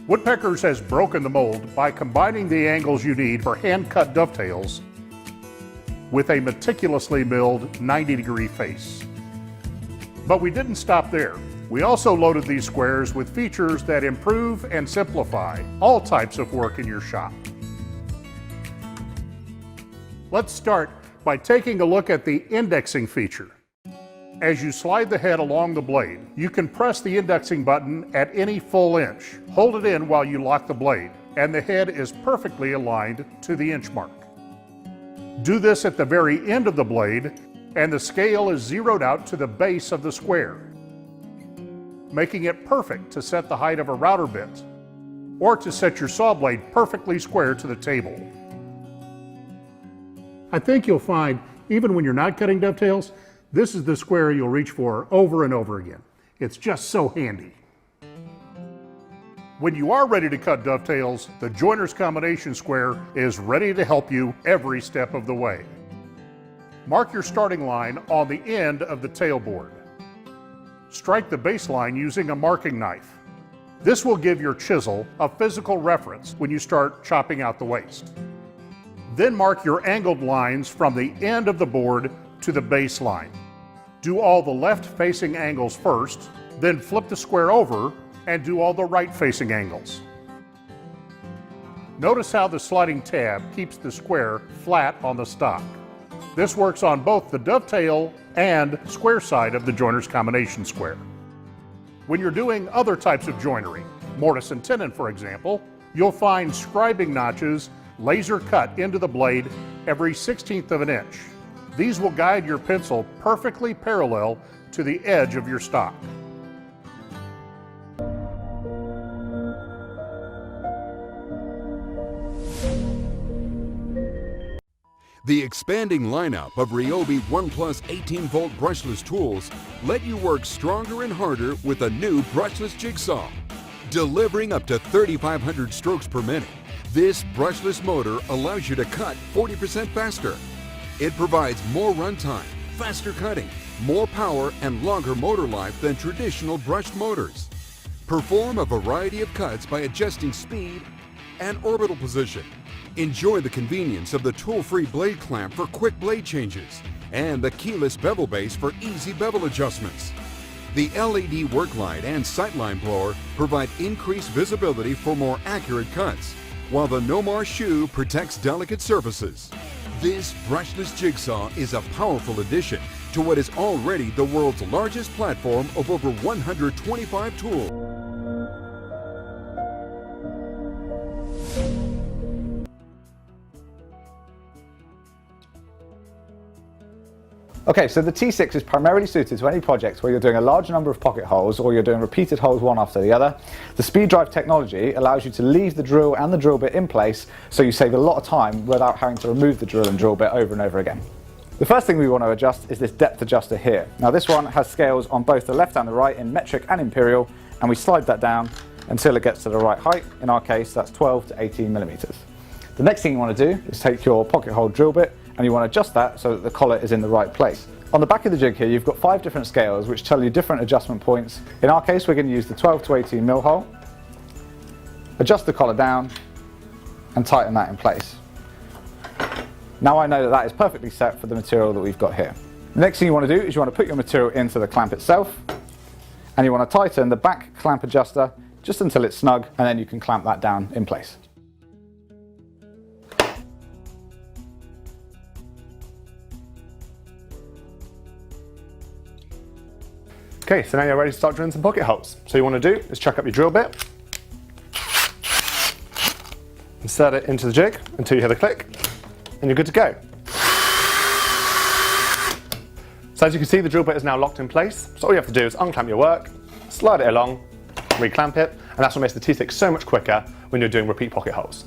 Woodpeckers has broken the mold by combining the angles you need for hand-cut dovetails with a meticulously milled 90-degree face. But we didn't stop there. We also loaded these squares with features that improve and simplify all types of work in your shop. Let's start by taking a look at the indexing feature. As you slide the head along the blade, you can press the indexing button at any full inch. Hold it in while you lock the blade, and the head is perfectly aligned to the inch mark. Do this at the very end of the blade, and the scale is zeroed out to the base of the square, making it perfect to set the height of a router bit, or to set your saw blade perfectly square to the table. I think you'll find, even when you're not cutting dovetails, this is the square you'll reach for over and over again. It's just so handy. When you are ready to cut dovetails, the joiner's combination square is ready to help you every step of the way. Mark your starting line on the end of the tailboard. Strike the baseline using a marking knife. This will give your chisel a physical reference when you start chopping out the waste. Then mark your angled lines from the end of the board to the baseline. Do all the left-facing angles first, then flip the square over and do all the right-facing angles. Notice how the sliding tab keeps the square flat on the stock. This works on both the dovetail and square side of the joiner's combination square. When you're doing other types of joinery, mortise and tenon for example, you'll find scribing notches laser cut into the blade every 1/16 of an inch. These will guide your pencil perfectly parallel to the edge of your stock. The expanding lineup of RYOBI 1+ 18-volt brushless tools let you work stronger and harder with a new brushless jigsaw. Delivering up to 3,500 strokes per minute, this brushless motor allows you to cut 40% faster. It provides more runtime, faster cutting, more power, and longer motor life than traditional brushed motors. Perform a variety of cuts by adjusting speed and orbital position. Enjoy the convenience of the tool-free blade clamp for quick blade changes and the keyless bevel base for easy bevel adjustments. The LED work light and sightline blower provide increased visibility for more accurate cuts, while the No-Mar shoe protects delicate surfaces. This brushless jigsaw is a powerful addition to what is already the world's largest platform of over 125 tools. Okay, so the T6 is primarily suited to any projects where you're doing a large number of pocket holes or you're doing repeated holes one after the other. The speed drive technology allows you to leave the drill and the drill bit in place, so you save a lot of time without having to remove the drill and drill bit over and over again. The first thing we want to adjust is this depth adjuster here. Now this one has scales on both the left and the right in metric and imperial, and we slide that down until it gets to the right height. In our case, that's 12 to 18 millimeters. The next thing you want to do is take your pocket hole drill bit and you want to adjust that so that the collar is in the right place. On the back of the jig here, you've got 5 different scales which tell you different adjustment points. In our case, we're going to use the 12 to 18 mil hole. Adjust the collar down and tighten that in place. Now I know that that is perfectly set for the material that we've got here. The next thing you want to do is you want to put your material into the clamp itself, and you want to tighten the back clamp adjuster just until it's snug, and then you can clamp that down in place. Okay, so now you're ready to start drilling some pocket holes. So you want to do is chuck up your drill bit, insert it into the jig until you hear the click, and you're good to go. So as you can see, the drill bit is now locked in place. So all you have to do is unclamp your work, slide it along, reclamp it, and that's what makes the T6 so much quicker when you're doing repeat pocket holes.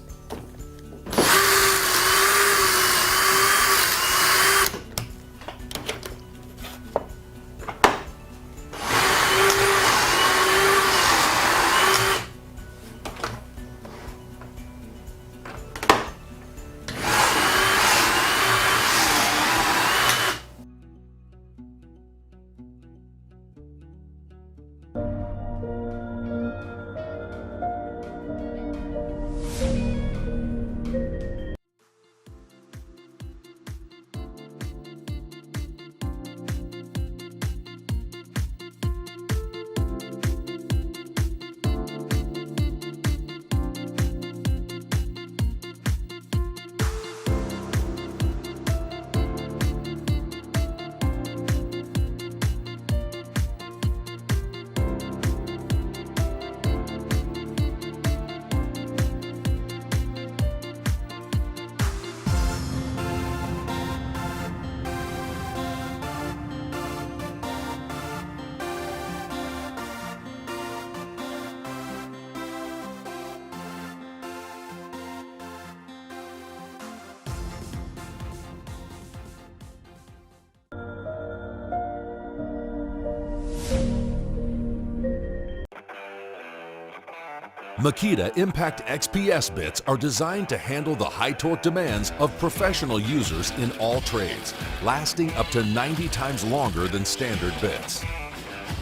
Makita Impact XPS bits are designed to handle the high torque demands of professional users in all trades, lasting up to 90 times longer than standard bits.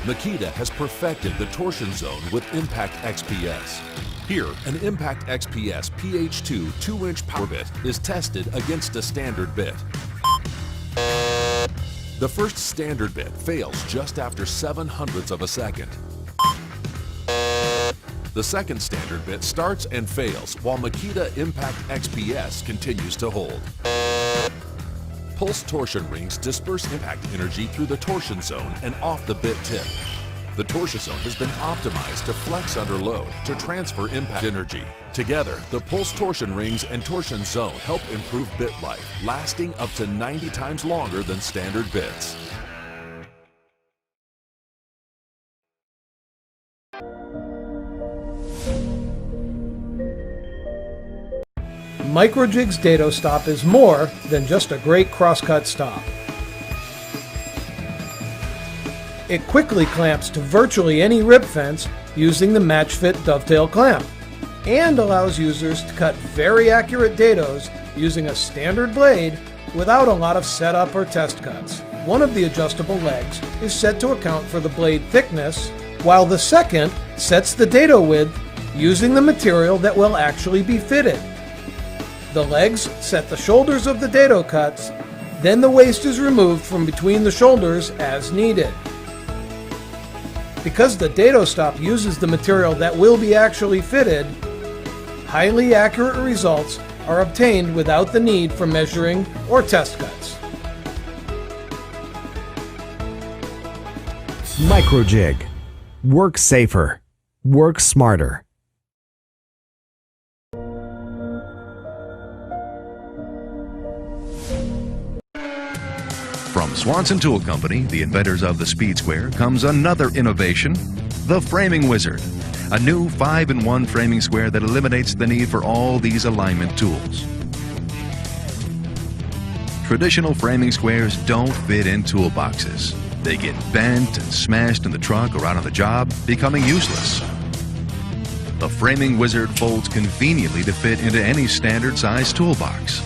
Makita has perfected the torsion zone with Impact XPS. Here, an Impact XPS PH2 2-inch power bit is tested against a standard bit. The first standard bit fails just after 0.07 of a second. The second standard bit starts and fails while Makita Impact XPS continues to hold. Pulse torsion rings disperse impact energy through the torsion zone and off the bit tip. The torsion zone has been optimized to flex under load to transfer impact energy. Together, the pulse torsion rings and torsion zone help improve bit life, lasting up to 90 times longer than standard bits. MICROJIG's Dado stop is more than just a great crosscut stop. It quickly clamps to virtually any rip fence using the MATCHFIT dovetail clamp, and allows users to cut very accurate dados using a standard blade without a lot of setup or test cuts. One of the adjustable legs is set to account for the blade thickness, while the second sets the dado width using the material that will actually be fitted. The legs set the shoulders of the dado cuts, then the waste is removed from between the shoulders as needed. Because the dado stop uses the material that will be actually fitted, highly accurate results are obtained without the need for measuring or test cuts. MICROJIG. Work safer. Work smarter. From Swanson Tool Company, the inventors of the Speed Square, comes another innovation, the Framing Wizard. A new 5-in-1 framing square that eliminates the need for all these alignment tools. Traditional framing squares don't fit in toolboxes. They get bent and smashed in the truck or out on the job, becoming useless. The Framing Wizard folds conveniently to fit into any standard size toolbox.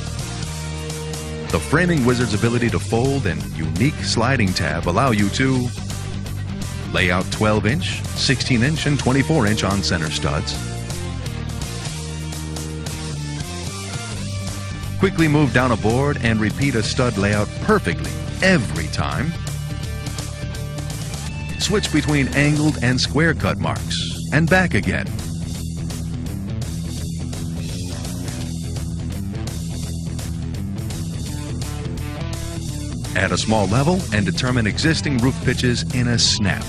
The Framing Wizard's ability to fold and unique sliding tab allow you to lay out 12-inch, 16-inch, and 24-inch on center studs. Quickly move down a board and repeat a stud layout perfectly every time. Switch between angled and square cut marks and back again. Add a small level and determine existing roof pitches in a snap.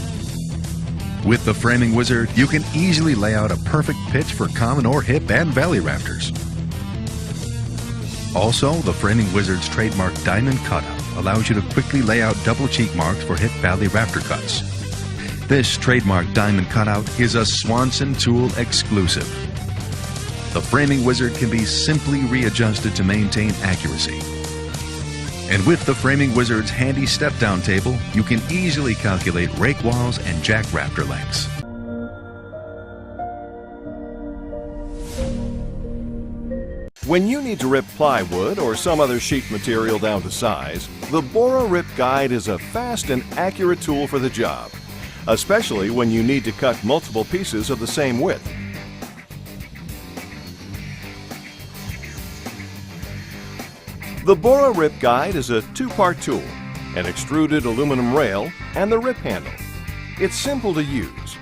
With the Framing Wizard, you can easily lay out a perfect pitch for common or hip and valley rafters. Also, the Framing Wizard's trademark diamond cutout allows you to quickly lay out double cheek marks for hip valley rafter cuts. This trademark diamond cutout is a Swanson Tool exclusive. The Framing Wizard can be simply readjusted to maintain accuracy. And with the Framing Wizard's handy step-down table, you can easily calculate rake walls and jack rafter lengths. When you need to rip plywood or some other sheet material down to size, the Bora Rip Guide is a fast and accurate tool for the job, especially when you need to cut multiple pieces of the same width. The Bora Rip Guide is a two-part tool, an extruded aluminum rail, and the rip handle. It's simple to use.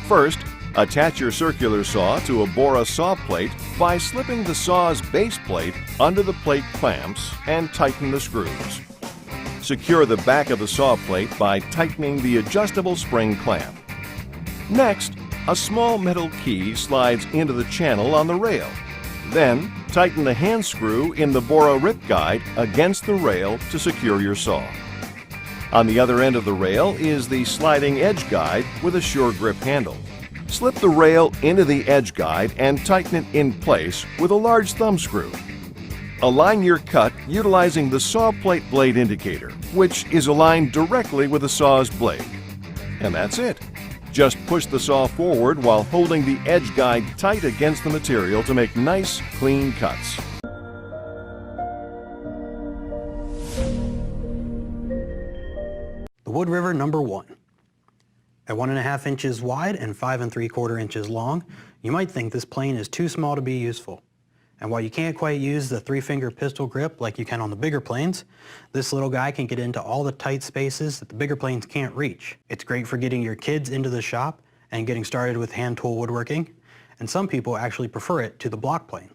First, attach your circular saw to a Bora saw plate by slipping the saw's base plate under the plate clamps and tighten the screws. Secure the back of the saw plate by tightening the adjustable spring clamp. Next, a small metal key slides into the channel on the rail. Then, tighten the hand screw in the Bora Rip Guide against the rail to secure your saw. On the other end of the rail is the sliding edge guide with a sure grip handle. Slip the rail into the edge guide and tighten it in place with a large thumb screw. Align your cut utilizing the saw plate blade indicator, which is aligned directly with the saw's blade. And that's it. Just push the saw forward while holding the edge guide tight against the material to make nice, clean cuts. The Wood River number 1. At 1.5 inches wide and 5 3/4 inches long, you might think this plane is too small to be useful. And while you can't quite use the 3-finger pistol grip like you can on the bigger planes, this little guy can get into all the tight spaces that the bigger planes can't reach. It's great for getting your kids into the shop and getting started with hand tool woodworking, and some people actually prefer it to the block plane.